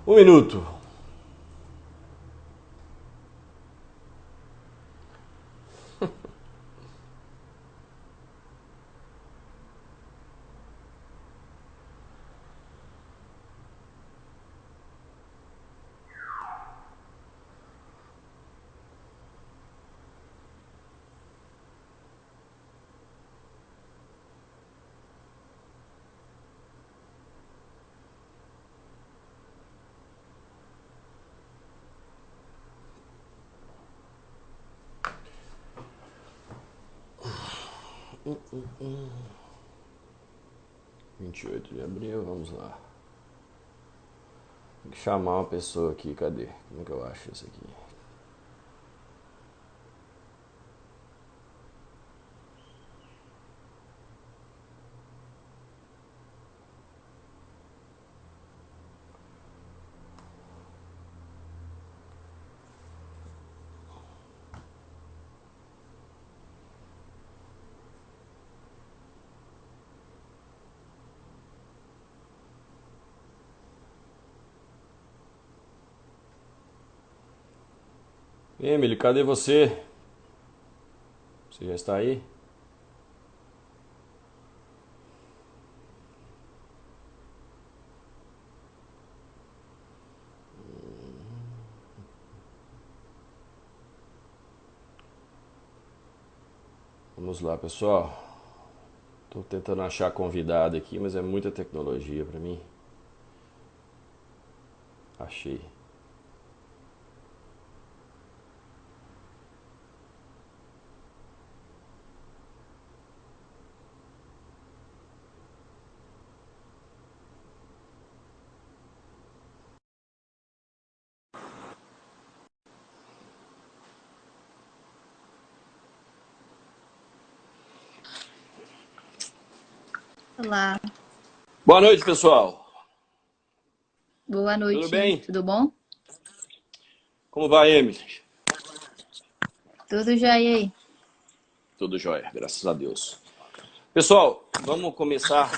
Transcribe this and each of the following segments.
Um minuto. Hum, hum, hum. 28 de abril, vamos lá. Tem que chamar uma pessoa aqui, cadê? Como é que eu acho isso aqui? Emily, cadê você? Você já está aí? Vamos lá, pessoal. Tô tentando achar convidado aqui, mas é muita tecnologia para mim. Achei. Olá, Boa noite, pessoal. boa Tudo noite, bem? tudo bom? Como vai, Emily? Tudo já e aí? Tudo jóia, graças a Deus. Pessoal, vamos começar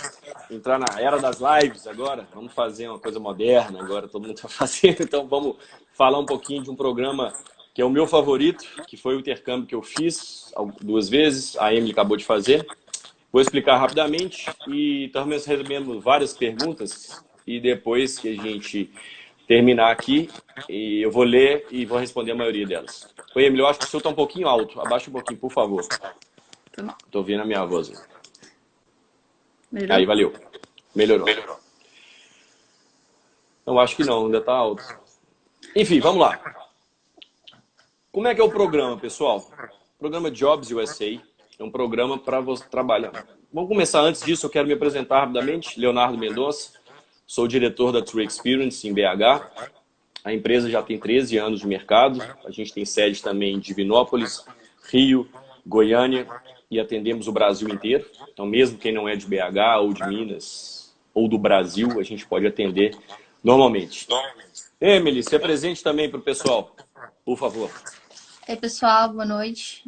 a entrar na era das lives agora. Vamos fazer uma coisa moderna agora, todo mundo está fazendo. Então vamos falar um pouquinho de um programa que é o meu favorito, que foi o intercâmbio que eu fiz 2 vezes, a Emily acabou de fazer. Vou explicar rapidamente e estamos recebendo várias perguntas e depois que a gente terminar aqui, eu vou ler e vou responder a maioria delas. Oi, Emily, eu acho que o seu está um pouquinho alto. Abaixa um pouquinho, por favor. Foi mal. Estou ouvindo a minha voz. Aí, Melhorou? valeu. Melhorou. Não, acho que não, ainda está alto. Enfim, vamos lá. Como é que é o programa, pessoal? O programa Jobs USA é um programa para você trabalhar. Vamos começar antes disso, eu quero me apresentar rapidamente. Leonardo Mendonça, sou diretor da True Experience em BH. A empresa já tem 13 anos de mercado. A gente tem sede também em Divinópolis, Rio, Goiânia e atendemos o Brasil inteiro. Então, mesmo quem não é de BH ou de Minas ou do Brasil, a gente pode atender normalmente. Emily, se apresente também para o pessoal, por favor. Ei, pessoal, boa noite.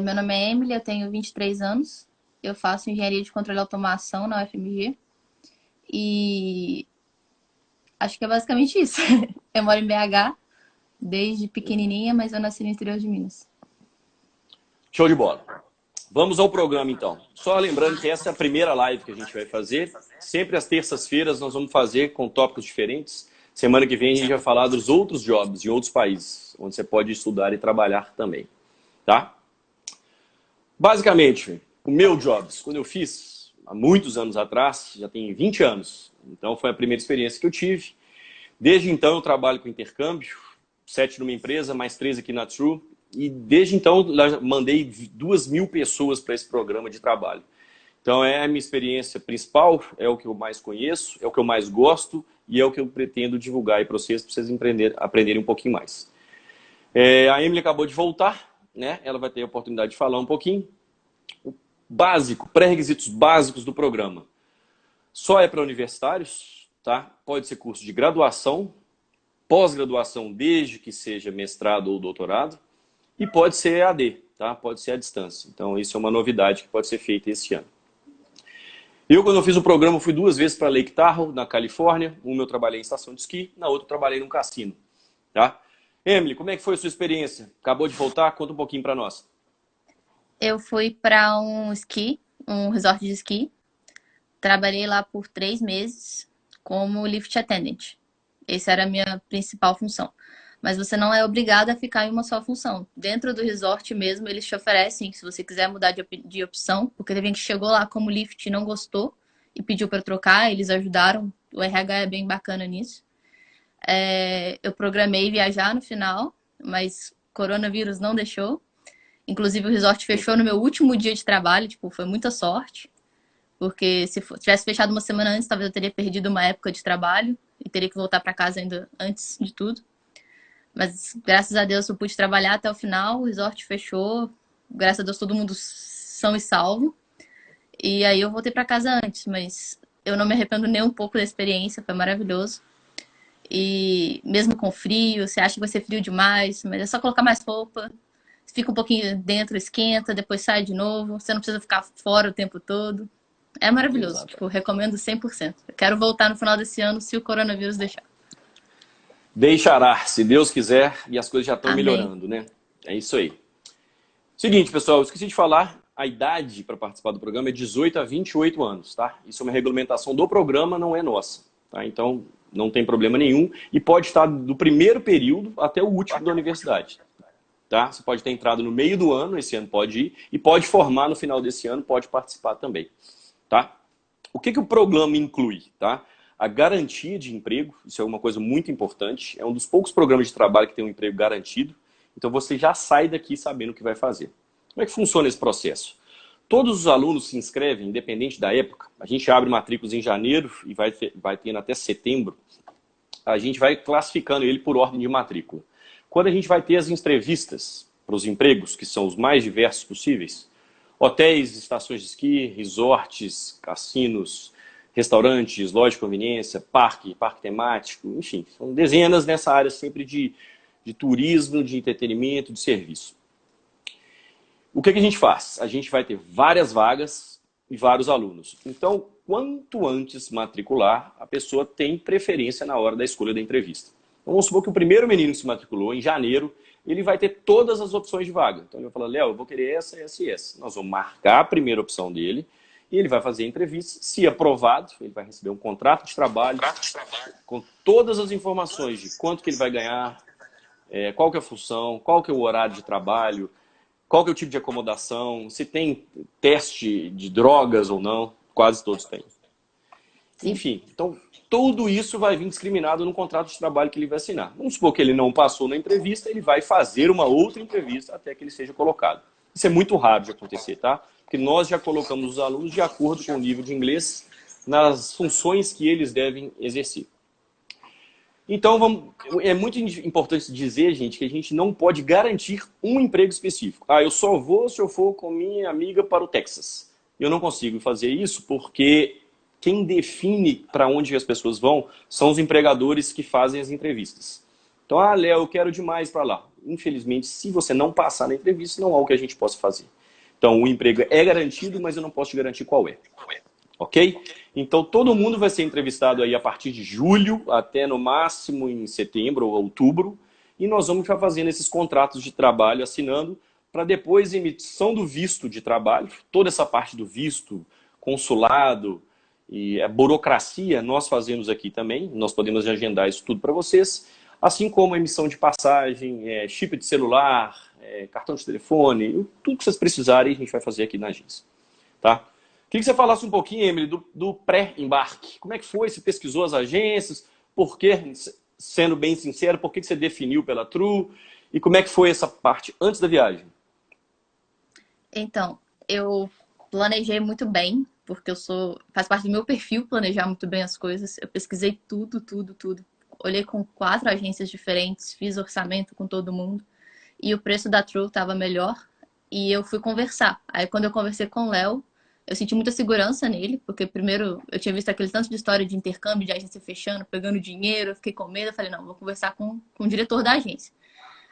Meu nome é Emily, eu tenho 23 anos. Eu faço engenharia de controle e automação na UFMG. E acho que é basicamente isso. Eu moro em BH desde pequenininha, mas eu nasci no interior de Minas. Show de bola. Vamos ao programa, então. Só lembrando que essa é a primeira live que a gente vai fazer. Sempre às terças-feiras nós vamos fazer com tópicos diferentes. Semana que vem a gente vai falar dos outros jobs de outros países, onde você pode estudar e trabalhar também. Tá? Basicamente, o meu jobs, quando eu fiz, há muitos anos atrás, já tem 20 anos. Então foi a primeira experiência que eu tive. Desde então eu trabalho com intercâmbio, 7 numa empresa, mais 3 aqui na True. E desde então mandei 2.000 pessoas para esse programa de trabalho. Então é a minha experiência principal, é o que eu mais conheço, é o que eu mais gosto e é o que eu pretendo divulgar aí para vocês aprenderem um pouquinho mais. A Emily acabou de voltar, né? Ela vai ter a oportunidade de falar um pouquinho. O básico, pré-requisitos básicos do programa. Só é para universitários, tá? Pode ser curso de graduação, pós-graduação, desde que seja mestrado ou doutorado, e pode ser EAD, tá? Pode ser à distância. Então, isso é uma novidade que pode ser feita esse ano. Quando eu fiz o programa, fui 2 vezes para Lake Tahoe, na Califórnia. Uma eu trabalhei em estação de esqui, na outra eu trabalhei num cassino, tá? Emily, como é que foi a sua experiência? Acabou de voltar? Conta um pouquinho para nós. Eu fui para um resort de esqui. Trabalhei lá por 3 meses como lift attendant. Essa era a minha principal função. Mas você não é obrigado a ficar em uma só função. Dentro do resort mesmo, eles te oferecem, se você quiser mudar de opção, porque teve gente que chegou lá como lift e não gostou e pediu para trocar, eles ajudaram. O RH é bem bacana nisso. Eu programei viajar no final, mas coronavírus não deixou. Inclusive o resort fechou no meu último dia de trabalho, tipo, foi muita sorte. Porque se tivesse fechado uma semana antes, talvez eu teria perdido uma época de trabalho e teria que voltar para casa ainda antes de tudo. Mas graças a Deus eu pude trabalhar até o final, o resort fechou. Graças a Deus todo mundo são e salvo. E aí eu voltei para casa antes, mas eu não me arrependo nem um pouco da experiência, foi maravilhoso. E mesmo com frio, você acha que vai ser frio demais, mas é só colocar mais roupa. Fica um pouquinho dentro, esquenta, depois sai de novo. Você não precisa ficar fora o tempo todo. É maravilhoso, Exato. tipo, recomendo 100%. Eu quero voltar no final desse ano, se o coronavírus deixar. Deixará, se Deus quiser, e as coisas já estão Amém. melhorando, né? É isso aí. Seguinte, pessoal, eu esqueci de falar, a idade para participar do programa é 18 a 28 anos, tá? Isso é uma regulamentação do programa, não é nossa, tá? Então, não tem problema nenhum e pode estar do primeiro período até o último da universidade, tá? Você pode ter entrado no meio do ano, esse ano pode ir, e pode formar no final desse ano, pode participar também, tá? O que o programa inclui, tá? A garantia de emprego, isso é uma coisa muito importante, é um dos poucos programas de trabalho que tem um emprego garantido, então você já sai daqui sabendo o que vai fazer. Como é que funciona esse processo? Todos os alunos se inscrevem, independente da época, a gente abre matrículas em janeiro e vai tendo até setembro, a gente vai classificando ele por ordem de matrícula. Quando a gente vai ter as entrevistas para os empregos, que são os mais diversos possíveis, hotéis, estações de esqui, resorts, cassinos, restaurantes, loja de conveniência, parque temático, enfim, são dezenas nessa área sempre de turismo, de entretenimento, de serviço. O que a gente faz? A gente vai ter várias vagas e vários alunos. Então, quanto antes matricular, a pessoa tem preferência na hora da escolha da entrevista. Então, vamos supor que o primeiro menino que se matriculou em janeiro, ele vai ter todas as opções de vaga. Então, ele vai falar, Léo, eu vou querer essa, essa e essa. Nós vamos marcar a primeira opção dele e ele vai fazer a entrevista. Se aprovado, ele vai receber um contrato de trabalho com todas as informações de quanto que ele vai ganhar, qual que é a função, qual que é o horário de trabalho, qual que é o tipo de acomodação, se tem teste de drogas ou não, quase todos têm. Sim. Enfim, então tudo isso vai vir discriminado no contrato de trabalho que ele vai assinar. Vamos supor que ele não passou na entrevista, ele vai fazer uma outra entrevista até que ele seja colocado. Isso é muito raro de acontecer, tá? Porque nós já colocamos os alunos de acordo com o nível de inglês nas funções que eles devem exercer. Então, é muito importante dizer, gente, que a gente não pode garantir um emprego específico. Eu só vou se eu for com minha amiga para o Texas. Eu não consigo fazer isso porque quem define para onde as pessoas vão são os empregadores que fazem as entrevistas. Então, Léo, eu quero demais para lá. Infelizmente, se você não passar na entrevista, não há o que a gente possa fazer. Então, o emprego é garantido, mas eu não posso te garantir qual é. Ok? Então, todo mundo vai ser entrevistado aí a partir de julho, até no máximo em setembro ou outubro. E nós vamos ficar fazendo esses contratos de trabalho, assinando, para depois emissão do visto de trabalho. Toda essa parte do visto, consulado e a burocracia, nós fazemos aqui também. Nós podemos agendar isso tudo para vocês. Assim como a emissão de passagem, chip de celular, cartão de telefone, tudo que vocês precisarem, a gente vai fazer aqui na agência. Tá? Queria que você falasse um pouquinho, Emily, do pré-embarque. Como é que foi? Você pesquisou as agências? Por que, sendo bem sincero, por que você definiu pela Tru? E como é que foi essa parte antes da viagem? Então, eu planejei muito bem porque faz parte do meu perfil planejar muito bem as coisas. Eu pesquisei tudo, tudo, tudo. Olhei com 4 agências diferentes, fiz orçamento com todo mundo. E o preço da True estava melhor. E eu fui conversar. Aí quando eu conversei com o Léo, eu senti muita segurança nele, porque primeiro eu tinha visto aquele tanto de história de intercâmbio, de agência fechando, pegando dinheiro, eu fiquei com medo, eu falei, não, vou conversar com o diretor da agência.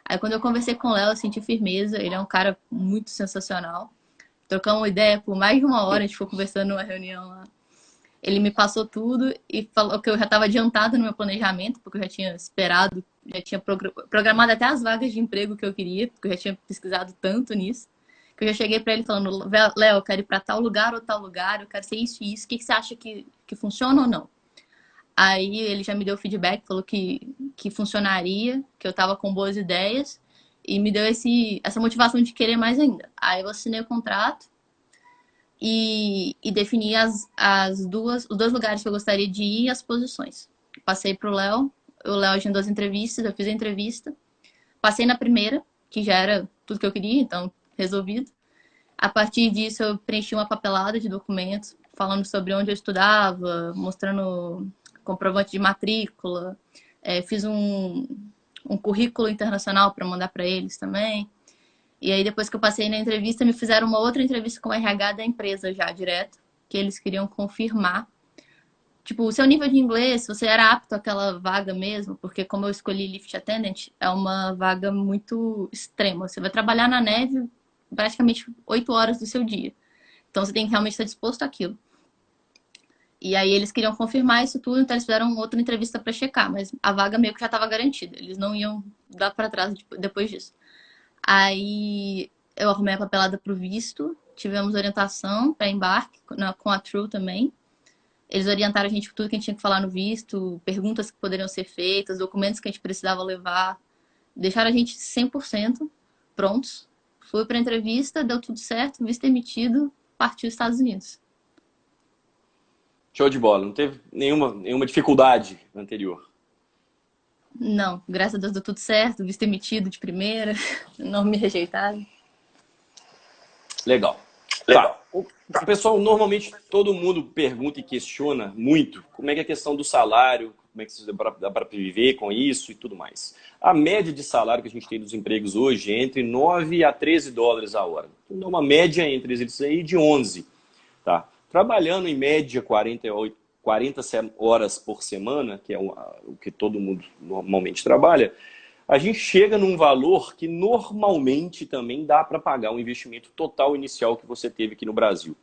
Aí quando eu conversei com o Léo, eu senti firmeza, ele é um cara muito sensacional. Trocamos uma ideia por mais de 1 hora, a gente ficou conversando numa reunião lá. Ele me passou tudo e falou que eu já estava adiantada no meu planejamento, porque eu já tinha esperado, já tinha programado até as vagas de emprego que eu queria, porque eu já tinha pesquisado tanto nisso, que eu já cheguei para ele falando, Léo, eu quero ir para tal lugar ou tal lugar, eu quero ser isso e isso, o que você acha que funciona ou não? Aí ele já me deu feedback, falou que funcionaria, que eu estava com boas ideias, e me deu essa motivação de querer mais ainda. Aí eu assinei o contrato, e definir os 2 lugares que eu gostaria de ir e as posições. Passei pro Léo, o Léo agendou as entrevistas, eu fiz a entrevista, passei na primeira, que já era tudo que eu queria, então resolvido. A partir disso eu preenchi uma papelada de documentos, falando sobre onde eu estudava, mostrando comprovante de matrícula, fiz um currículo internacional para mandar para eles também. E aí, depois que eu passei na entrevista, me fizeram uma outra entrevista com o RH da empresa já, direto, que eles queriam confirmar. Tipo, o seu nível de inglês, se você era apto àquela vaga mesmo, porque como eu escolhi Lift Attendant, é uma vaga muito extrema. Você vai trabalhar na neve praticamente 8 horas do seu dia. Então, você tem que realmente estar disposto àquilo. E aí, eles queriam confirmar isso tudo, então eles fizeram outra entrevista para checar, mas a vaga meio que já estava garantida. Eles não iam dar para trás depois disso. Aí eu arrumei a papelada pro visto, tivemos orientação para embarque com a True também. Eles orientaram a gente com tudo que a gente tinha que falar no visto, perguntas que poderiam ser feitas, documentos que a gente precisava levar. Deixaram a gente 100% prontos. Fui para a entrevista, deu tudo certo, visto emitido, partiu os Estados Unidos. Show de bola. Não teve nenhuma dificuldade anterior. Não, graças a Deus deu tudo certo, visto emitido de primeira, não me rejeitaram. Legal. Tá. O pessoal, normalmente, todo mundo pergunta e questiona muito como é que é a questão do salário, como é que dá para viver com isso e tudo mais. A média de salário que a gente tem dos empregos hoje é entre 9 a 13 dólares a hora. Então, uma média entre eles aí de 11. Tá? Trabalhando em média 40 horas por semana, que é o que todo mundo normalmente trabalha, a gente chega num valor que normalmente também dá para pagar o investimento total inicial que você teve aqui no Brasil.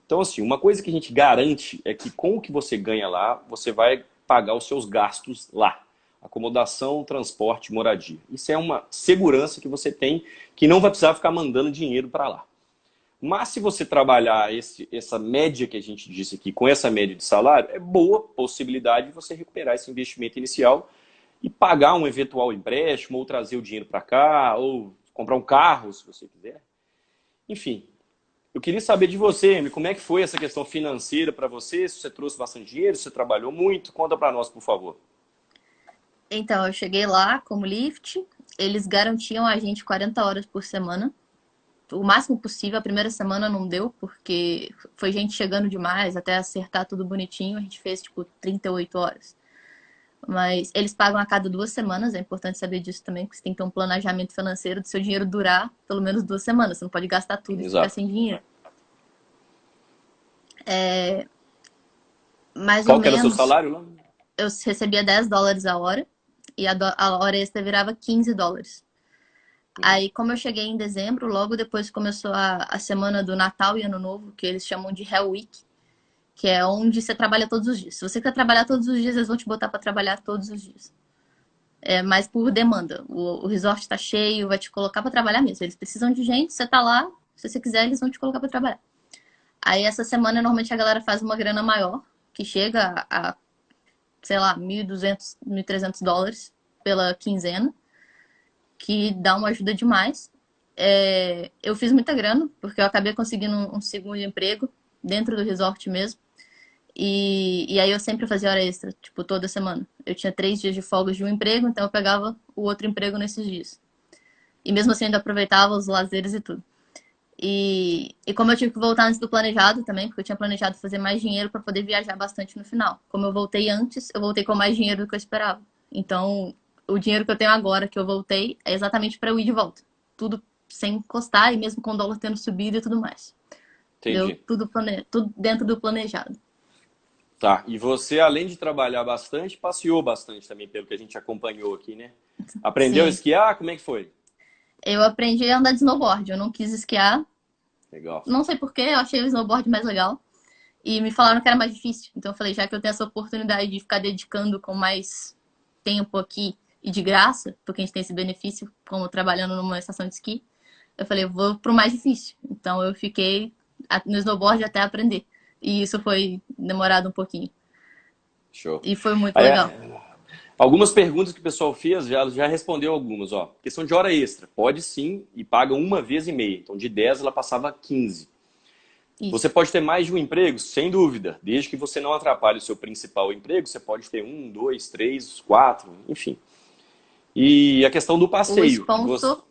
Então, assim, uma coisa que a gente garante é que com o que você ganha lá, você vai pagar os seus gastos lá. Acomodação, transporte, moradia. Isso é uma segurança que você tem, que não vai precisar ficar mandando dinheiro para lá. Mas se você trabalhar essa média que a gente disse aqui, com essa média de salário, é boa possibilidade de você recuperar esse investimento inicial e pagar um eventual empréstimo, ou trazer o dinheiro para cá, ou comprar um carro, se você quiser. Enfim, eu queria saber de você, Amy, como é que foi essa questão financeira para você? Se você trouxe bastante dinheiro, se você trabalhou muito, conta para nós, por favor. Então, eu cheguei lá como Lyft, eles garantiam a gente 40 horas por semana, o máximo possível. A primeira semana não deu, porque foi gente chegando demais, até acertar tudo bonitinho, a gente fez tipo 38 horas. Mas eles pagam a cada 2 semanas, é importante saber disso também, porque você tem que ter um planejamento financeiro do seu dinheiro durar pelo menos 2 semanas, você não pode gastar tudo e ficar Exato. sem dinheiro. Mais ou Qual que era o seu menos, salário lá? eu recebia 10 dólares a hora, e a hora extra virava 15 dólares. Aí, como eu cheguei em dezembro, logo depois começou a semana do Natal e Ano Novo, que eles chamam de Hell Week, que é onde você trabalha todos os dias. Se você quer trabalhar todos os dias, eles vão te botar para trabalhar todos os dias. É mais por demanda. O resort está cheio, vai te colocar para trabalhar mesmo. Eles precisam de gente, você tá lá, se você quiser, eles vão te colocar para trabalhar. Aí, essa semana, normalmente a galera faz uma grana maior, que chega a sei lá, 1.200, 1.300 dólares pela quinzena, que dá uma ajuda demais. Eu fiz muita grana, porque eu acabei conseguindo um segundo emprego dentro do resort mesmo. E aí eu sempre fazia hora extra, tipo, toda semana. Eu tinha 3 dias de folga de um emprego, então eu pegava o outro emprego nesses dias. E mesmo assim eu ainda aproveitava os lazeres e tudo. E como eu tive que voltar antes do planejado também, porque eu tinha planejado fazer mais dinheiro para poder viajar bastante no final. Como eu voltei antes, eu voltei com mais dinheiro do que eu esperava. Então, o dinheiro que eu tenho agora, que eu voltei, é exatamente para eu ir de volta. Tudo sem encostar e mesmo com o dólar tendo subido e tudo mais. Deu Entendi. tudo dentro do planejado. Tá. E você, além de trabalhar bastante, passeou bastante também, pelo que a gente acompanhou aqui, né? Aprendeu a Sim. esquiar? Como é que foi? Eu aprendi a andar de snowboard. Eu não quis esquiar. Legal. Não sei porquê, eu achei o snowboard mais legal. E me falaram que era mais difícil. Então eu falei, já que eu tenho essa oportunidade de ficar dedicando com mais tempo aqui e de graça, porque a gente tem esse benefício como trabalhando numa estação de esqui, eu falei, eu vou pro mais difícil. Então eu fiquei no snowboard até aprender. E isso foi demorado um pouquinho. Show. E foi muito Aí, legal. algumas perguntas que o pessoal fez, já respondeu algumas, ó. Questão de hora extra. Pode sim, e paga uma vez e meia. Então, de 10 ela passava a 15. Você Isso. pode ter mais de um emprego? Sem dúvida. Desde que você não atrapalhe o seu principal emprego, você pode ter um, dois, três, quatro, enfim. E a questão do O passeio. Você... sponsor,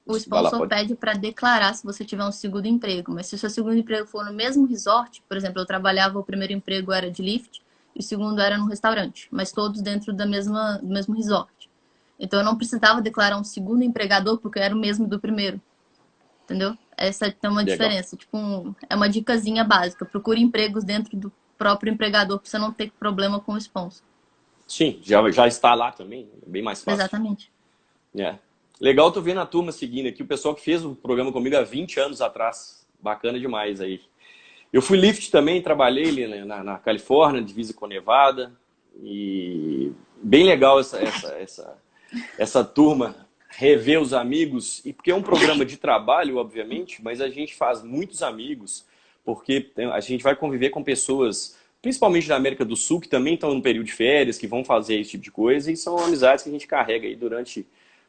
o Vai lá, sponsor pode. pede para declarar se você tiver um segundo emprego. Mas se o seu segundo emprego for no mesmo resort, por exemplo, eu trabalhava, o primeiro emprego era de lift e o segundo era no restaurante, mas todos dentro do mesmo resort. Então eu não precisava declarar um segundo empregador porque era o mesmo do primeiro, entendeu? Essa tem uma Legal. diferença, tipo, é uma dicasinha básica. Procure empregos dentro do próprio empregador para você não ter problema com o sponsor. Sim, já está lá também. É bem mais fácil. Exatamente. É. Legal, tô vendo a turma seguindo aqui. O pessoal que fez o programa comigo há 20 anos atrás. Bacana demais aí. Eu fui lift também, trabalhei ali na Califórnia, divisa com Nevada. E bem legal essa turma rever os amigos. E porque é um programa de trabalho, obviamente, mas a gente faz muitos amigos, porque a gente vai conviver com pessoas, principalmente da América do Sul, que também estão no período de férias, que vão fazer esse tipo de coisa, e são amizades que a gente carrega aí durante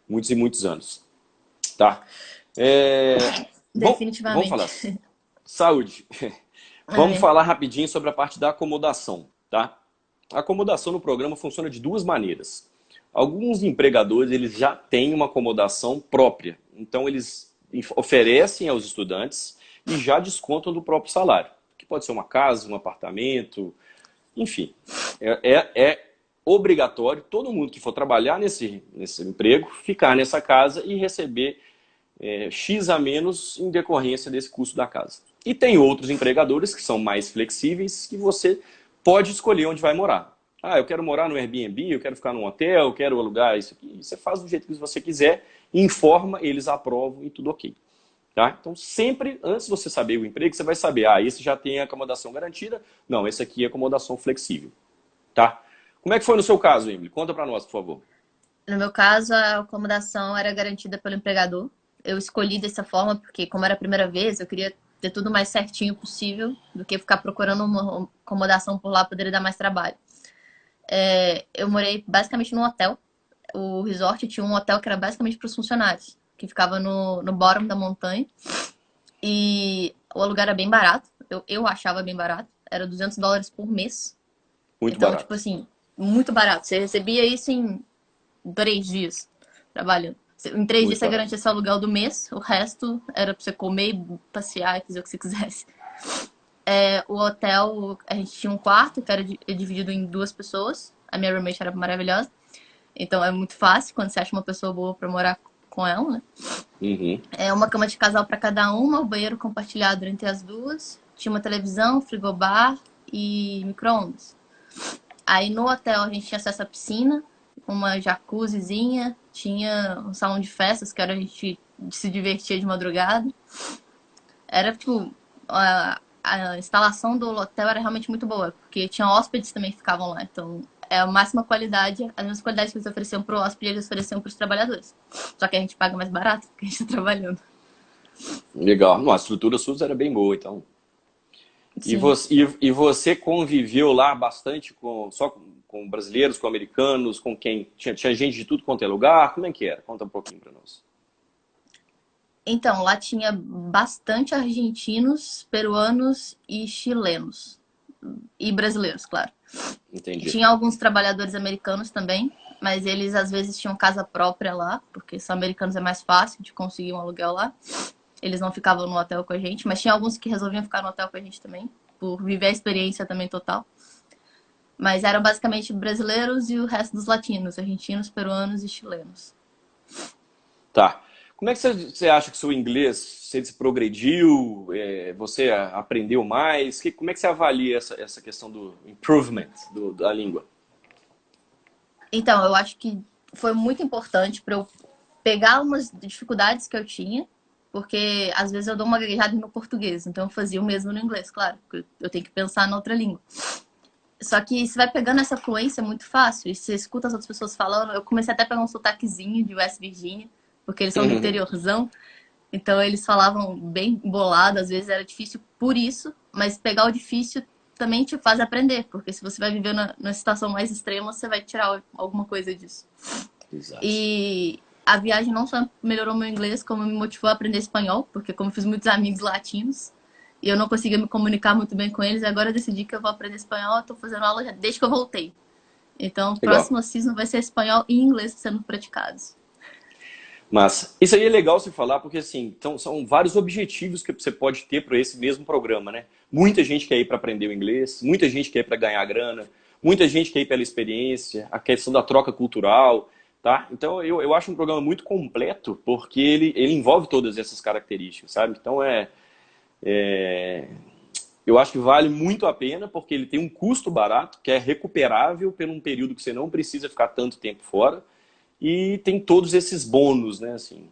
muitos e muitos anos. Tá? É, bom, vamos falar. Definitivamente. Saúde. Vamos É. falar rapidinho sobre a parte da acomodação, tá? A acomodação no programa funciona de duas maneiras. Alguns empregadores eles já têm uma acomodação própria, então eles oferecem aos estudantes e já descontam do próprio salário, que pode ser uma casa, um apartamento, enfim. É obrigatório todo mundo que for trabalhar nesse emprego ficar nessa casa e receber X a menos em decorrência desse custo da casa. E tem outros empregadores que são mais flexíveis que você pode escolher onde vai morar. Ah, eu quero morar no Airbnb, eu quero ficar num hotel, eu quero alugar isso aqui. Você faz do jeito que você quiser, informa, eles aprovam e tudo ok. Tá? Então, sempre, antes de você saber o emprego, você vai saber, esse já tem acomodação garantida. Não, esse aqui é acomodação flexível. Tá? Como é que foi no seu caso, Emily? Conta pra nós, por favor. No meu caso, a acomodação era garantida pelo empregador. Eu escolhi dessa forma porque, como era a primeira vez, eu queria ter tudo mais certinho possível do que ficar procurando uma acomodação por lá, poderia dar mais trabalho. Eu morei basicamente num hotel. O resort tinha um hotel que era basicamente para os funcionários, que ficava no bottom da montanha. E o aluguel era bem barato. Eu achava bem barato. Era US$ 200 por mês. Muito Então, tipo barato. assim, muito barato. Você recebia isso em 3 dias trabalhando. Em 3 dias Muito você barato. garantia seu aluguel do mês, o resto era pra você comer, passear e fazer o que você quisesse. O hotel, a gente tinha um quarto que era dividido em duas pessoas. A minha roommate era maravilhosa. Então é muito fácil quando você acha uma pessoa boa pra morar com ela, né? Uhum. Uma cama de casal pra cada uma, o banheiro compartilhado entre as duas. Tinha uma televisão, frigobar e micro-ondas. Aí no hotel a gente tinha acesso à piscina, uma jacuzzizinha, tinha um salão de festas que era a gente se divertia de madrugada. Era tipo, a instalação do hotel era realmente muito boa, porque tinha hóspedes também que ficavam lá. Então é a máxima qualidade, as mesmas qualidades que eles ofereciam pro hóspede, eles ofereciam pros trabalhadores. Só que a gente paga mais barato, porque a gente tá trabalhando. Legal. Não, a estrutura SUS era bem boa, então. Sim. E você conviveu lá bastante com brasileiros, com americanos, com quem? Tinha gente de tudo quanto é lugar? Como é que era? Conta um pouquinho para nós. Então, lá tinha bastante argentinos, peruanos e chilenos. E brasileiros, claro. Entendi. Tinha alguns trabalhadores americanos também, mas eles às vezes tinham casa própria lá, porque são americanos é mais fácil de conseguir um aluguel lá. Eles não ficavam no hotel com a gente, mas tinha alguns que resolviam ficar no hotel com a gente também, por viver a experiência também total. Mas eram basicamente brasileiros e o resto dos latinos, argentinos, peruanos e chilenos. Tá. Como é que você acha que seu inglês, você se progrediu, você aprendeu mais? Como é que você avalia essa questão do improvement da língua? Então, eu acho que foi muito importante para eu pegar umas dificuldades que eu tinha, porque às vezes eu dou uma gaguejada no português, então eu fazia o mesmo no inglês, claro, porque eu tenho que pensar na outra língua. Só que você vai pegando essa fluência muito fácil, e você escuta as outras pessoas falando. Eu comecei até a pegar um sotaquezinho de West Virginia, porque eles são do Uhum. interiorzão, então eles falavam bem bolado, às vezes era difícil por isso, mas pegar o difícil também te faz aprender, porque se você vai viver na situação mais extrema, você vai tirar alguma coisa disso. Exato. E a viagem não só melhorou meu inglês, como me motivou a aprender espanhol, porque como eu fiz muitos amigos latinos, e eu não conseguia me comunicar muito bem com eles, agora eu decidi que eu vou aprender espanhol, eu tô fazendo aula desde que eu voltei. Então, o Legal. próximo season vai ser espanhol e inglês sendo praticados. Mas isso aí é legal você falar, porque assim, então, são vários objetivos que você pode ter para esse mesmo programa, né? Muita gente quer ir para aprender o inglês, muita gente quer ir para ganhar grana, muita gente quer ir pela experiência, a questão da troca cultural, tá? Então eu acho um programa muito completo, porque ele envolve todas essas características, sabe? Então eu acho que vale muito a pena, porque ele tem um custo barato, que é recuperável por um período que você não precisa ficar tanto tempo fora, e tem todos esses bônus, né? Assim,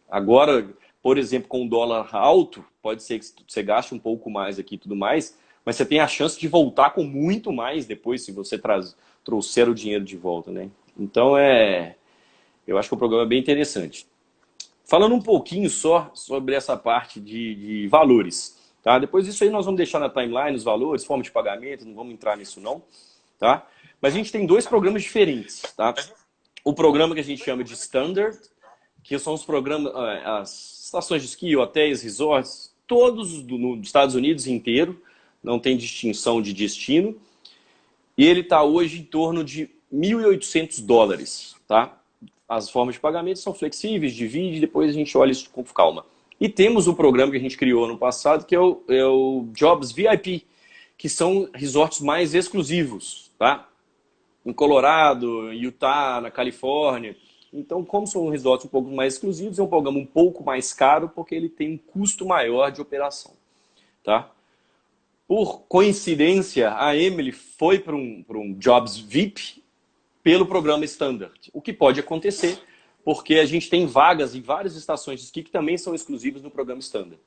agora, por exemplo, com o dólar alto, pode ser que você gaste um pouco mais aqui e tudo mais, mas você tem a chance de voltar com muito mais depois, se você trouxer o dinheiro de volta, né? Então, eu acho que o programa é bem interessante. Falando um pouquinho só sobre essa parte de valores, tá? Depois disso aí nós vamos deixar na timeline os valores, forma de pagamento, não vamos entrar nisso não, tá? Mas a gente tem dois programas diferentes, tá? O programa que a gente chama de Standard, que são os programas, as estações de esqui, hotéis, resorts, todos nos Estados Unidos inteiro, não tem distinção de destino. E ele está hoje em torno de US$ 1.800, tá? As formas de pagamento são flexíveis, divide, depois a gente olha isso com calma. E temos o programa que a gente criou no passado, que é o Jobs VIP, que são resorts mais exclusivos, tá? Em Colorado, Utah, na Califórnia. Então, como são resorts um pouco mais exclusivos, é um programa um pouco mais caro, porque ele tem um custo maior de operação, tá? Por coincidência, a Emily foi para um Jobs VIP pelo programa Standard. O que pode acontecer, porque a gente tem vagas em várias estações de esqui que também são exclusivas no programa Standard.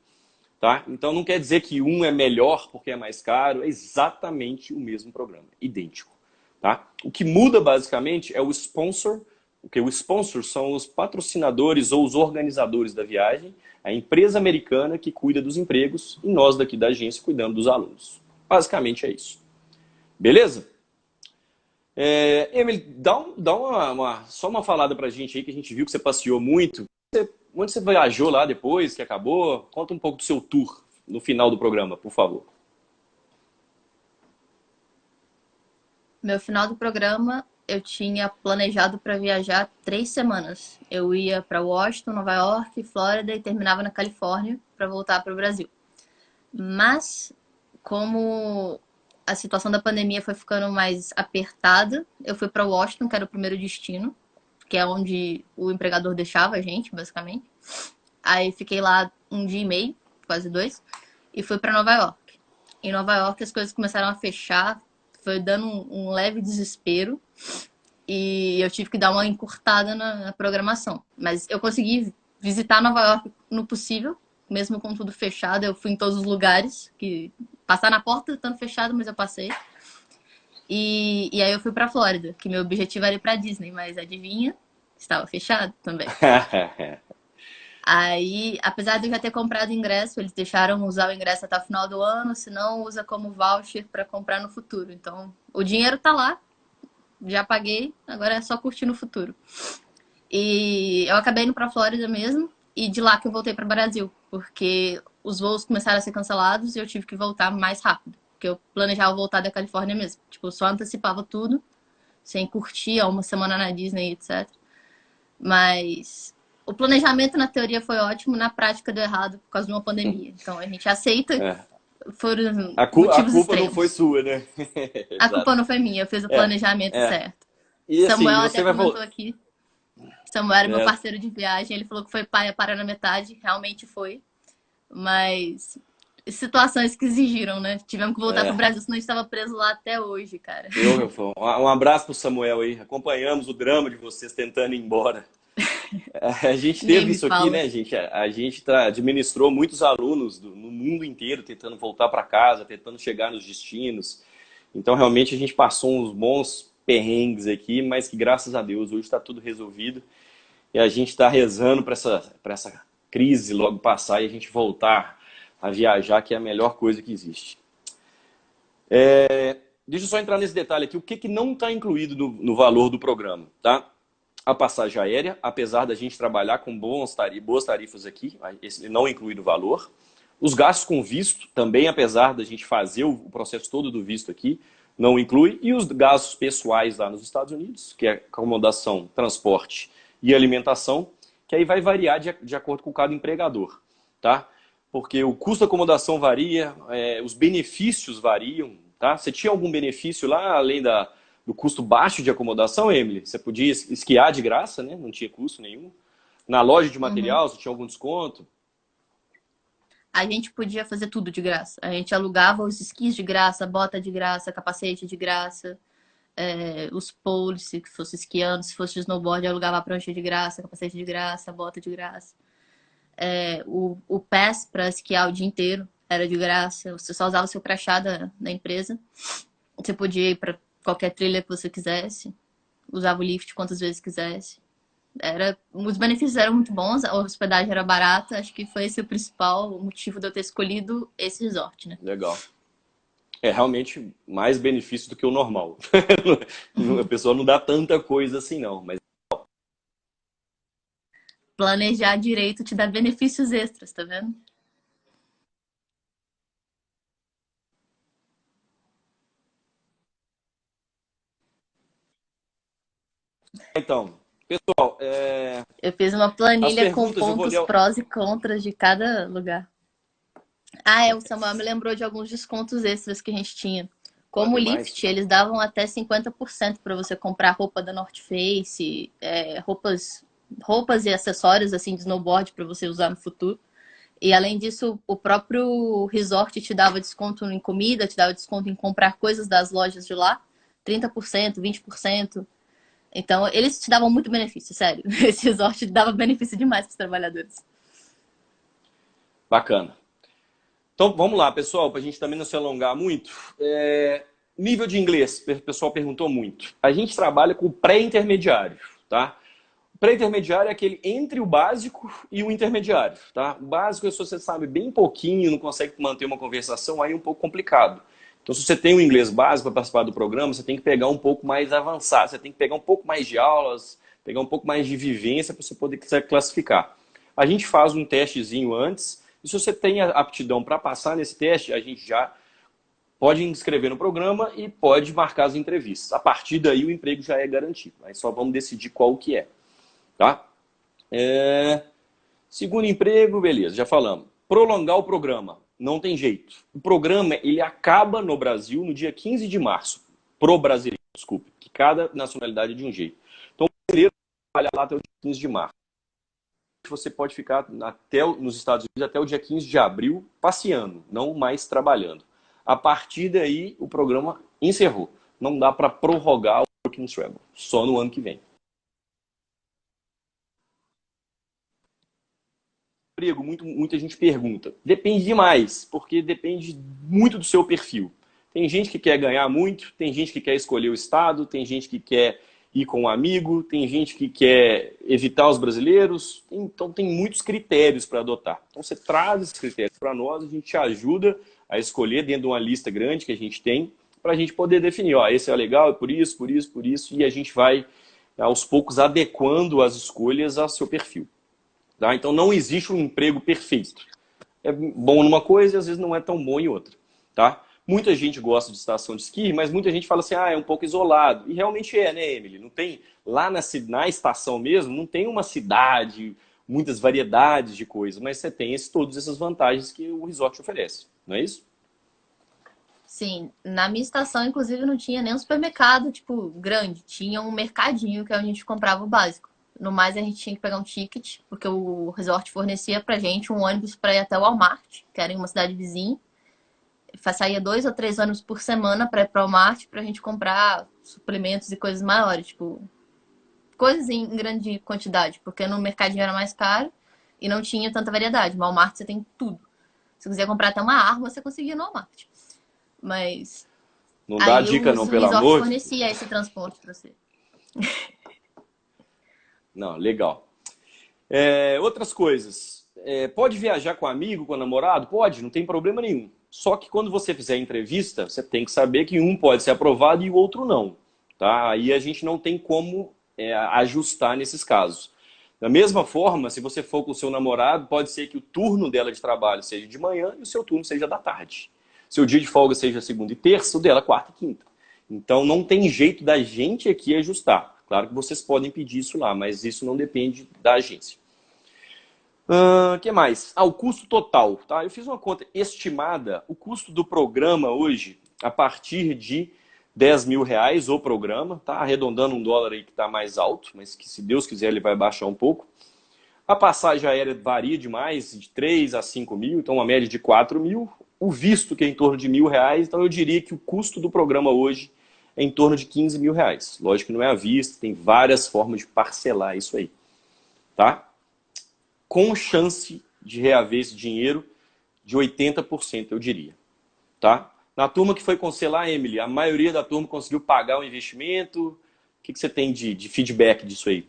Tá? Então não quer dizer que um é melhor porque é mais caro, é exatamente o mesmo programa, idêntico. Tá? O que muda basicamente é o sponsor, porque o sponsor são os patrocinadores ou os organizadores da viagem, a empresa americana que cuida dos empregos e nós daqui da agência cuidando dos alunos. Basicamente é isso. Beleza? Emily, dá só uma falada pra gente aí, que a gente viu que você passeou muito. Onde você viajou lá depois que acabou? Conta um pouco do seu tour no final do programa, por favor. Meu final do programa, eu tinha planejado para viajar 3 semanas. Eu ia para Washington, Nova York, Flórida e terminava na Califórnia para voltar para o Brasil. Mas, como a situação da pandemia foi ficando mais apertada, eu fui para Washington, que era o primeiro destino, que é onde o empregador deixava a gente, basicamente. Aí fiquei lá um dia e meio, quase dois, e fui para Nova York. Em Nova York as coisas começaram a fechar, foi dando um leve desespero e eu tive que dar uma encurtada na programação. Mas eu consegui visitar Nova York no possível, mesmo com tudo fechado. Eu fui em todos os lugares, que passar na porta estando fechado, mas eu passei. E aí eu fui pra Flórida, que meu objetivo era ir pra Disney, mas adivinha? Estava fechado também. Aí, apesar de eu já ter comprado ingresso, eles deixaram usar o ingresso até o final do ano, senão usa como voucher para comprar no futuro. Então, o dinheiro tá lá, já paguei, agora é só curtir no futuro. E eu acabei indo pra Flórida mesmo, e de lá que eu voltei para o Brasil, porque os voos começaram a ser cancelados e eu tive que voltar mais rápido, porque eu planejava voltar da Califórnia mesmo. Tipo, eu só antecipava tudo, sem curtir uma semana na Disney, etc. Mas O planejamento na teoria foi ótimo, na prática deu errado por causa de uma pandemia. Então a gente aceita, É. foram A motivos culpa não foi extremos. sua, né? A culpa Exato. não foi minha, eu fiz o É, planejamento é. certo. E assim, Samuel você até vai comentou voltar. aqui. Samuel era meu É, parceiro de viagem, ele falou que foi parar na metade, realmente foi. Mas situações que exigiram, né? Tivemos que voltar pro é. Brasil, senão a gente estava preso lá até hoje, cara. Um abraço pro Samuel aí. Acompanhamos o drama de vocês tentando ir embora. A gente Nem teve me isso aqui, fala. né, gente? A gente administrou muitos alunos no mundo inteiro tentando voltar para casa, tentando chegar nos destinos. Então, realmente, a gente passou uns bons perrengues aqui, mas que, graças a Deus, hoje está tudo resolvido. E a gente está rezando para essa crise logo passar e a gente voltar a viajar, que é a melhor coisa que existe. Deixa eu só entrar nesse detalhe aqui. O que não está incluído no valor do programa, tá? A passagem aérea, apesar da gente trabalhar com boas tarifas aqui, esse não inclui no valor. Os gastos com visto, também apesar da gente fazer o processo todo do visto aqui, não inclui. E os gastos pessoais lá nos Estados Unidos, que é acomodação, transporte e alimentação, que aí vai variar de acordo com cada empregador, tá? Porque o custo da acomodação varia, os benefícios variam, tá? Você tinha algum benefício lá, além do custo baixo de acomodação, Emily? Você podia esquiar de graça, né? Não tinha custo nenhum. Na loja de Uhum. material, você tinha algum desconto? A gente podia fazer tudo de graça. A gente alugava os esquis de graça, bota de graça, capacete de graça, os poles, se fosse esquiando, se fosse de snowboard, eu alugava a prancha de graça, capacete de graça, bota de graça. O pass para esquiar o dia inteiro era de graça. Você só usava o seu crachá da empresa. Você podia ir para qualquer trilha que você quisesse. Usava o lift quantas vezes quisesse. Os benefícios eram muito bons, a hospedagem era barata. Acho que foi esse o principal motivo de eu ter escolhido esse resort, né? Legal. É realmente mais benefício do que o normal. A pessoa não dá tanta coisa assim, não. Mas Planejar direito te dá benefícios extras, tá vendo? então, pessoal, Eu fiz uma as planilha com perguntas eu vou pontos ler. prós e contras de cada lugar. O Samuel me lembrou de alguns descontos extras que a gente tinha. Ah, Como o tem mais? Lift, eles davam até 50% para você comprar roupa da North Face, roupas e acessórios assim de snowboard para você usar no futuro. E além disso, o próprio resort te dava desconto em comida, te dava desconto em comprar coisas das lojas de lá, 30%, 20%. Então, eles te davam muito benefício, sério. Esse resort dava benefício demais para os trabalhadores. Bacana. Então, vamos lá, pessoal, para a gente também não se alongar muito. Nível de inglês, o pessoal perguntou muito. A gente trabalha com pré-intermediário, tá? O pré-intermediário é aquele entre o básico e o intermediário, tá? O básico é se você sabe bem pouquinho, não consegue manter uma conversação, aí é um pouco complicado. Então, se você tem o inglês básico para participar do programa, você tem que pegar um pouco mais avançado, você tem que pegar um pouco mais de aulas, pegar um pouco mais de vivência para você poder classificar. A gente faz um testezinho antes, e se você tem a aptidão para passar nesse teste, a gente já pode inscrever no programa e pode marcar as entrevistas. A partir daí o emprego já é garantido. Aí só vamos decidir qual que é. Tá? Segundo emprego, beleza, já falamos. Prolongar o programa, não tem jeito. O programa ele acaba no Brasil no dia 15 de março. Pro brasileiro, desculpe. Que cada nacionalidade é de um jeito. Então, o brasileiro trabalha lá até o dia 15 de março. Você pode ficar nos Estados Unidos até o dia 15 de abril passeando, não mais trabalhando. A partir daí, o programa encerrou. Não dá para prorrogar o Work and Travel, só no ano que vem. Emprego, muita gente pergunta. Depende demais, porque depende muito do seu perfil. Tem gente que quer ganhar muito, tem gente que quer escolher o estado, tem gente que quer ir com um amigo, tem gente que quer evitar os brasileiros. Então tem muitos critérios para adotar. Então você traz esses critérios para nós, a gente te ajuda a escolher dentro de uma lista grande que a gente tem, para a gente poder definir, ó, esse é legal, é por isso, por isso, por isso, e a gente vai aos poucos adequando as escolhas ao seu perfil. Tá? Então não existe um emprego perfeito. É bom numa coisa e às vezes não é tão bom em outra. Tá? Muita gente gosta de estação de esqui, mas muita gente fala assim, é um pouco isolado. E realmente é, né, Emily? Não tem, lá na estação mesmo, não tem uma cidade, muitas variedades de coisas, mas você tem todas essas vantagens que o resort oferece, não é isso? Sim, na minha estação, inclusive, não tinha nem um supermercado, tipo, grande. Tinha um mercadinho que é onde a gente comprava o básico. No mais, a gente tinha que pegar um ticket, porque o resort fornecia pra gente um ônibus para ir até o Walmart, que era em uma cidade vizinha. Saía 2 ou 3 ônibus por semana para ir para o Walmart pra gente comprar suplementos e coisas maiores, tipo, coisas em grande quantidade, porque no mercadinho era mais caro e não tinha tanta variedade. No Walmart você tem tudo. Se você quiser comprar até uma arma, você conseguia no Walmart. Mas Não dá aí dica não, o pelo resort amor. fornecia esse transporte para você. Não, legal. Outras coisas. Pode viajar com amigo, com namorado? Pode, não tem problema nenhum. Só que quando você fizer a entrevista, você tem que saber que um pode ser aprovado e o outro não. Tá? Aí a gente não tem como ajustar nesses casos. Da mesma forma, se você for com o seu namorado, pode ser que o turno dela de trabalho seja de manhã e o seu turno seja da tarde. Seu dia de folga seja segunda e terça, o dela quarta e quinta. Então não tem jeito da gente aqui ajustar. Claro que vocês podem pedir isso lá, mas isso não depende da agência. Que mais? O custo total. Tá? Eu fiz uma conta estimada. O custo do programa hoje, a partir de R$ 10.000 o programa, tá? Arredondando $1 aí que está mais alto, mas que se Deus quiser ele vai baixar um pouco. A passagem aérea varia demais, de 3 a 5 mil, então uma média de 4 mil. O visto que é em torno de R$ 1.000, então eu diria que o custo do programa hoje é em torno de R$ 15.000. Lógico que não é à vista, tem várias formas de parcelar isso aí, tá? Com chance de reaver esse dinheiro de 80%, eu diria, tá? Na turma que foi com você lá, Emily, a maioria da turma conseguiu pagar o investimento. O que você tem de feedback disso aí?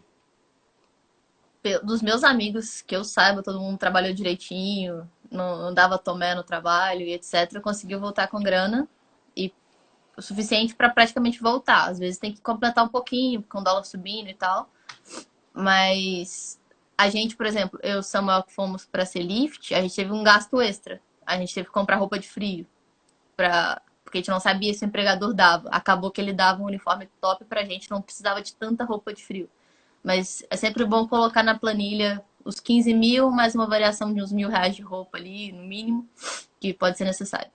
Dos meus amigos, que eu saiba, todo mundo trabalhou direitinho, não dava tomé no trabalho e etc. Conseguiu voltar com grana e o suficiente para praticamente voltar. Às vezes tem que completar um pouquinho, com o dólar subindo e tal. Mas a gente, por exemplo, eu e o Samuel que fomos para Lift, a gente teve um gasto extra. A gente teve que comprar roupa de frio. Porque a gente não sabia se o empregador dava. Acabou que ele dava um uniforme top pra gente, não precisava de tanta roupa de frio. Mas é sempre bom colocar na planilha os 15 mil, mais uma variação de uns R$ 1.000 de roupa ali, no mínimo, que pode ser necessário.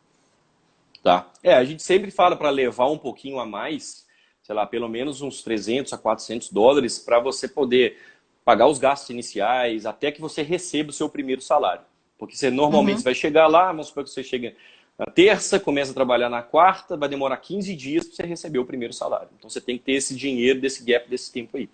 Tá. A gente sempre fala para levar um pouquinho a mais, sei lá, pelo menos uns 300 a $400 para você poder pagar os gastos iniciais, até que você receba o seu primeiro salário. Porque você normalmente Uhum. vai chegar lá, vamos supor que você chega na terça, começa a trabalhar na quarta, vai demorar 15 dias para você receber o primeiro salário. Então você tem que ter esse dinheiro, desse gap, desse tempo aí.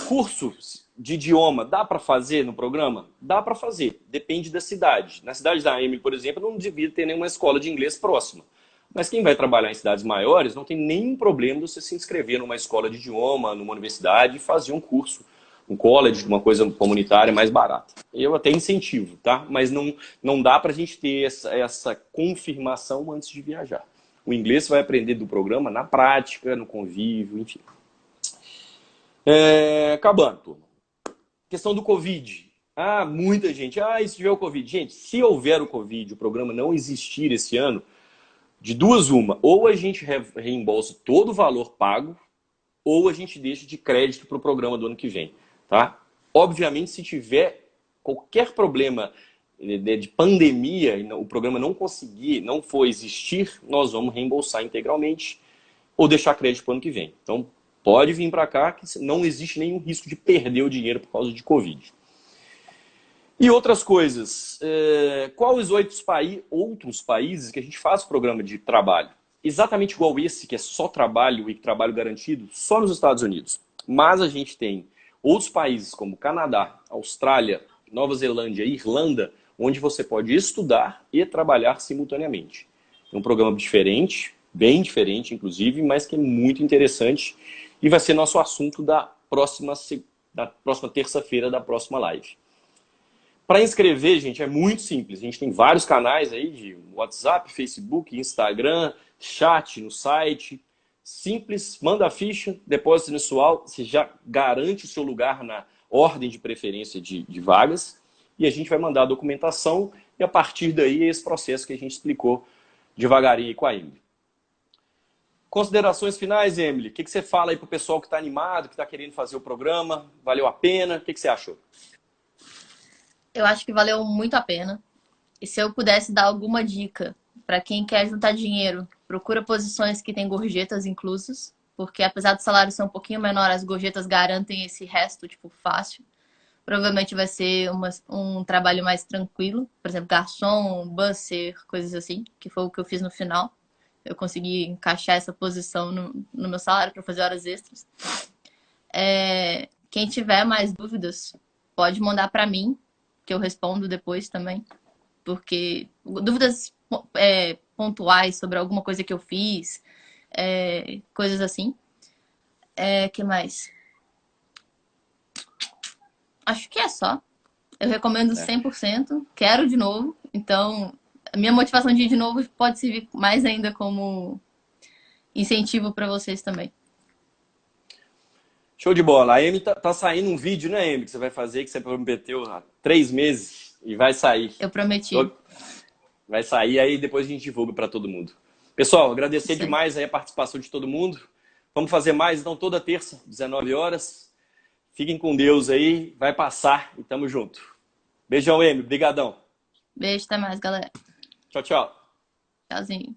Curso de idioma, dá para fazer no programa? Dá para fazer, depende da cidade. Na cidade da Emily, por exemplo, não devia ter nenhuma escola de inglês próxima. Mas quem vai trabalhar em cidades maiores não tem nenhum problema de você se inscrever numa escola de idioma, numa universidade e fazer um curso, um college, uma coisa comunitária mais barata. Eu até incentivo, tá? Mas não dá para a gente ter essa confirmação antes de viajar. O inglês você vai aprender do programa na prática, no convívio, enfim. Acabando, turma. Questão do Covid. Muita gente. E se tiver o Covid? Gente, se houver o Covid, o programa não existir esse ano, de duas uma, ou a gente reembolsa todo o valor pago, ou a gente deixa de crédito para o programa do ano que vem, tá? Obviamente, se tiver qualquer problema de pandemia e o programa não for existir, nós vamos reembolsar integralmente ou deixar crédito para o ano que vem. Então, pode vir para cá que não existe nenhum risco de perder o dinheiro por causa de Covid. E outras coisas. Quais outros países que a gente faz programa de trabalho? Exatamente igual esse, que é só trabalho e trabalho garantido, só nos Estados Unidos. Mas a gente tem outros países como Canadá, Austrália, Nova Zelândia e Irlanda, onde você pode estudar e trabalhar simultaneamente. É um programa diferente, bem diferente inclusive, mas que é muito interessante e vai ser nosso assunto da próxima terça-feira da próxima live. Para inscrever, gente, é muito simples. A gente tem vários canais aí de WhatsApp, Facebook, Instagram, chat no site. Simples, manda a ficha, depósito inicial, você já garante o seu lugar na ordem de preferência de vagas e a gente vai mandar a documentação e a partir daí esse processo que a gente explicou devagarinho aí com a Emily. Considerações finais, Emily. O que você fala aí pro pessoal que está animado, que está querendo fazer o programa? Valeu a pena? O que você achou? Eu acho que valeu muito a pena. E se eu pudesse dar alguma dica para quem quer juntar dinheiro, procura posições que têm gorjetas inclusas, porque apesar do salário ser um pouquinho menor, as gorjetas garantem esse resto, tipo, fácil. Provavelmente vai ser um trabalho mais tranquilo, por exemplo, garçom, busser, coisas assim, que foi o que eu fiz no final. Eu consegui encaixar essa posição no meu salário para fazer horas extras. Quem tiver mais dúvidas, pode mandar para mim, que eu respondo depois também. Porque dúvidas pontuais sobre alguma coisa que eu fiz, coisas assim. Que mais? Acho que é só. Eu recomendo 100%. Quero de novo. Então, a minha motivação de ir de novo pode servir mais ainda como incentivo para vocês também. Show de bola. A Amy tá saindo um vídeo, né, Amy, que você vai fazer, que você prometeu há 3 meses e vai sair. Eu prometi. Vai sair, aí depois a gente divulga para todo mundo. Pessoal, agradecer Isso aí. demais aí a participação de todo mundo. Vamos fazer mais, então, toda terça, 19 horas. Fiquem com Deus aí, vai passar e tamo junto. Beijão, Amy. Brigadão. Beijo, até mais, galera. Tchau, tchau. Tchauzinho.